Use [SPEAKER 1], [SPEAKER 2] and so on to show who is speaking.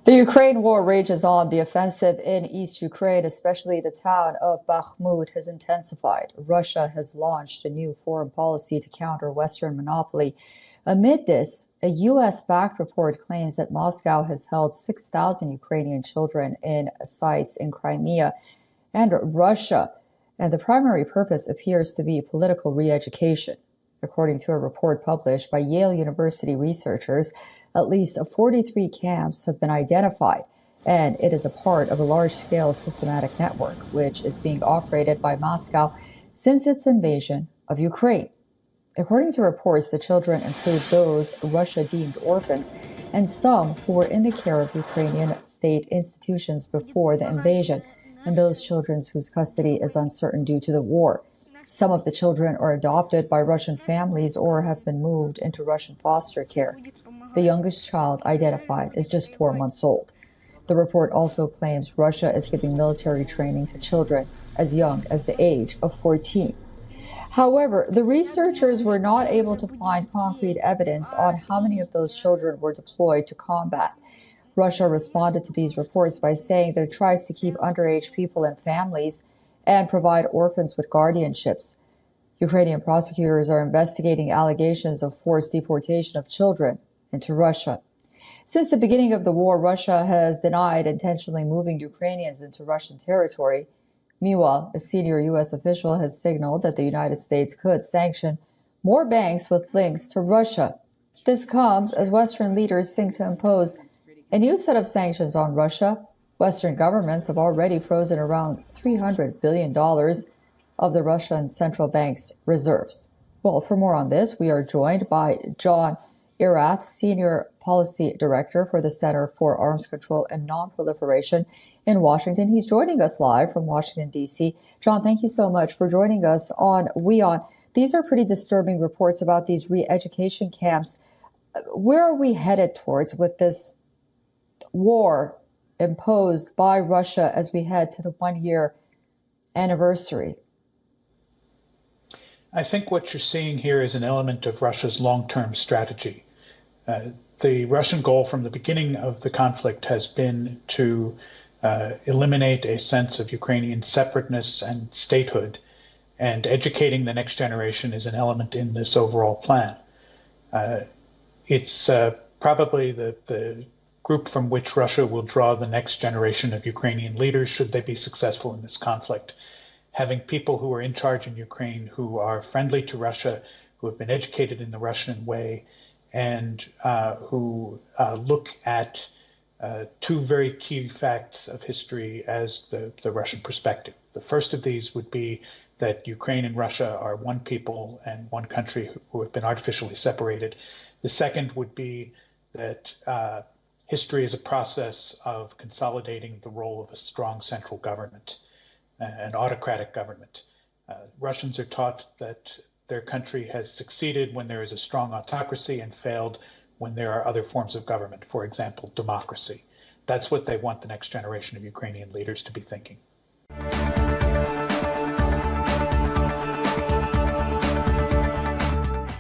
[SPEAKER 1] The Ukraine war rages on. The offensive in East Ukraine, especially the town of Bakhmut, has intensified. Russia has launched a new foreign policy to counter Western monopoly. Amid this, a U.S.-backed report claims that Moscow has held 6,000 Ukrainian children in sites in Crimea and Russia, and the primary purpose appears to be political re-education. According to a report published by Yale University researchers, at least 43 camps have been identified, and it is a part of a large-scale systematic network which is being operated by Moscow since its invasion of Ukraine. According to reports, the children include those Russia deemed orphans and some who were in the care of Ukrainian state institutions before the invasion, and those children whose custody is uncertain due to the war. Some of the children are adopted by Russian families or have been moved into Russian foster care. The youngest child identified is just 4 months old. The report also claims Russia is giving military training to children as young as the age of 14. However, the researchers were not able to find concrete evidence on how many of those children were deployed to combat. Russia responded to these reports by saying that it tries to keep underage people in families and provide orphans with guardianships. Ukrainian prosecutors are investigating allegations of forced deportation of children into Russia. Since the beginning of the war, Russia has denied intentionally moving Ukrainians into Russian territory. Meanwhile, a senior U.S. official has signaled that the United States could sanction more banks with links to Russia. This comes as Western leaders seek to impose a new set of sanctions on Russia. Western governments have already frozen around $300 billion of the Russian central bank's reserves. Well, for more on this, we are joined by John Erath, Senior Policy Director for the Center for Arms Control and Non-Proliferation in Washington. He's joining us live from Washington, D.C. John, thank you so much for joining us on WION. These are pretty disturbing reports about these re-education camps. Where are we headed towards with this war imposed by Russia as we head to the one-year anniversary?
[SPEAKER 2] I think what you're seeing here is an element of Russia's long-term strategy. The Russian goal from the beginning of the conflict has been to eliminate a sense of Ukrainian separateness and statehood, and educating the next generation is an element in this overall plan. It's probably the group from which Russia will draw the next generation of Ukrainian leaders should they be successful in this conflict. Having people who are in charge in Ukraine who are friendly to Russia, who have been educated in the Russian way, and who look at two very key facts of history as the Russian perspective. The first of these would be that Ukraine and Russia are one people and one country who have been artificially separated. The second would be that history is a process of consolidating the role of a strong central government, an autocratic government. Russians are taught that their country has succeeded when there is a strong autocracy and failed when there are other forms of government, for example, democracy. That's what they want the next generation of Ukrainian leaders to be thinking.